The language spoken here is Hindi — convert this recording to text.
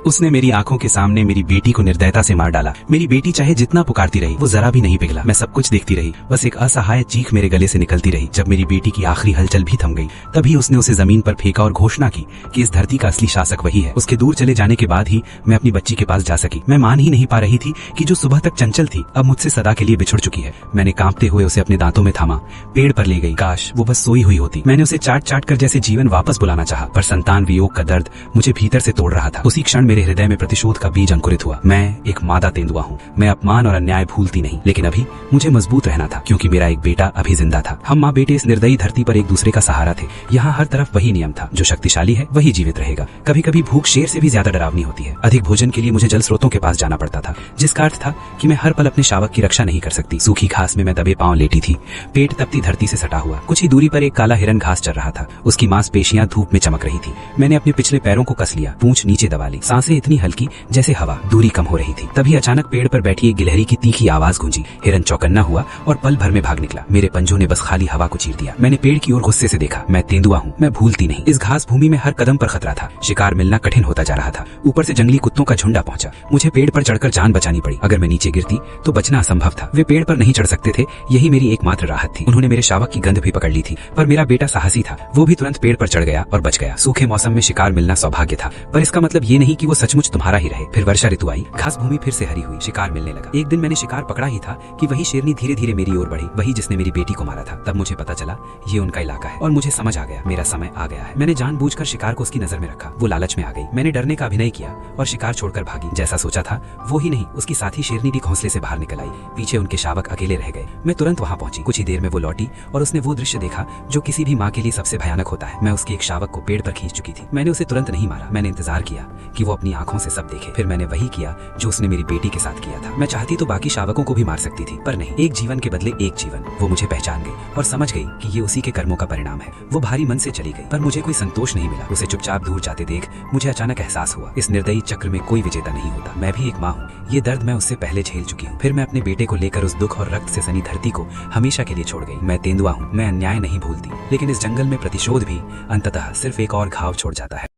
उसने मेरी आंखों के सामने मेरी बेटी को निर्दयता से मार डाला। मेरी बेटी चाहे जितना पुकारती रही वो जरा भी नहीं पिघला। मैं सब कुछ देखती रही, बस एक असहाय चीख मेरे गले से निकलती रही। जब मेरी बेटी की आखिरी हलचल भी थम गई तभी उसने उसे जमीन पर फेंका और घोषणा की कि इस धरती का असली शासक वही है। उसके दूर चले जाने के बाद ही मैं अपनी बच्ची के पास जा सकी। मैं मान ही नहीं पा रही थी कि जो सुबह तक चंचल थी अब मुझसे सदा के लिए बिछुड़ चुकी है। मैंने कांपते हुए उसे अपने दांतों में थामा, पेड़ पर ले गई। काश वो बस सोई हुई होती। मैंने उसे चाट चाट कर जैसे जीवन वापस बुलाना चाहा, पर संतान वियोग का दर्द मुझे भीतर से तोड़ रहा था। उसी क्षण मेरे हृदय में प्रतिशोध का बीज अंकुरित हुआ। मैं एक मादा तेंदुआ हूँ, मैं अपमान और अन्याय भूलती नहीं, लेकिन अभी मुझे मजबूत रहना था क्योंकि मेरा एक बेटा अभी जिंदा था। हम माँ बेटे इस निर्दयी धरती पर एक दूसरे का सहारा थे। यहाँ हर तरफ वही नियम था, जो शक्तिशाली है वही जीवित रहेगा। कभी कभी भूख शेर से भी ज्यादा डरावनी होती है। अधिक भोजन के लिए मुझे जल स्रोतों के पास जाना पड़ता था, जिसका अर्थ था कि मैं हर पल अपने शावक की रक्षा नहीं कर सकती। सूखी घास में मैं दबे पांव लेटी थी, पेट तपती धरती से सटा हुआ। कुछ ही दूरी पर एक काला हिरन घास चर रहा था, उसकी मांसपेशियां धूप में चमक रही थी। मैंने अपने पिछले पैरों को कस लिया, पूंछ नीचे दबा ली, सांसें इतनी हल्की जैसे हवा। दूरी कम हो रही थी, तभी अचानक पेड़ पर बैठी एक गिलहरी की तीखी आवाज गूंजी। हिरन चौकन्ना हुआ और पल भर में भाग निकला। मेरे पंजों ने बस खाली हवा को चीर दिया। मैंने पेड़ की ओर गुस्से से देखा। मैं तेंदुआ हूँ, मैं भूलती नहीं। इस घास भूमि में हर कदम पर खतरा था, शिकार मिलना कठिन होता जा रहा था। ऊपर से जंगली कुत्तों का झुंड पहुंचा। मुझे पेड़ पर चढ़कर जान बचानी पड़ी। अगर मैं नीचे गिरती तो बचना असंभव था। वे पेड़ पर नहीं चढ़ सकते थे, यही मेरी एकमात्र राहत थी। उन्होंने मेरे शावक की गंध भी पकड़ ली थी, पर मेरा बेटा साहसी था, वो भी तुरंत पेड़ पर चढ़ गया और बच गया। सूखे मौसम में शिकार मिलना सौभाग्य था, पर इसका मतलब ये नहीं कि वो सचमुच तुम्हारा ही रहे। फिर वर्षा ऋतु आई, घास भूमि फिर से हरी हुई, शिकार मिलने लगा। एक दिन मैंने शिकार पकड़ा ही था कि वही शेरनी धीरे धीरे मेरी ओर बढ़ी, वही जिसने मेरी बेटी को मारा था। तब मुझे पता चला ये उनका इलाका है और मुझे समझ आ गया मेरा समय आ गया है। मैंने जानबूझकर शिकार को उसकी नजर में रखा। वो लालच में आ गई। मैंने डरने का अभिनय किया और शिकार छोड़कर भागी। जैसा सोचा था वो ही नहीं, उसकी साथी शेरनी भी घोंसले से बाहर निकल आई। पीछे उनके शावक अकेले रह गए। मैं तुरंत वहां पहुंची। कुछ ही देर में वो लौटी और उसने वो दृश्य देखा जो किसी भी माँ के लिए सबसे भयानक होता है। मैं उसके एक शावक को पेड़ पर खींच चुकी थी। मैंने उसे तुरंत नहीं मारा। मैंने इंतजार किया कि वो अपनी आंखों से सब देखे। फिर मैंने वही किया जो उसने मेरी बेटी के साथ किया था। मैं चाहती तो बाकी शावकों को भी मार सकती थी, पर नहीं। एक जीवन के बदले एक जीवन। वो मुझे पहचान गई और समझ गई कि ये उसी के कर्मों का परिणाम है। वो भारी मन से चली गई, पर मुझे कोई संतोष नहीं मिला। उसे चुपचाप दूर जाते देख मुझे अचानक एहसास हुआ, इस निर्दयी चक्र में कोई विजेता नहीं होता। मैं भी एक माँ हूँ, ये दर्द मैं उससे पहले झेल चुकी हूँ। फिर मैं अपने बेटे को लेकर उस दुख और रक्त से सनी धरती को हमेशा के लिए छोड़ गई। मैं तेंदुआ हूँ, मैं अन्याय नहीं भूलती, लेकिन इस जंगल में प्रतिशोध भी अंततः सिर्फ एक और घाव छोड़ जाता है।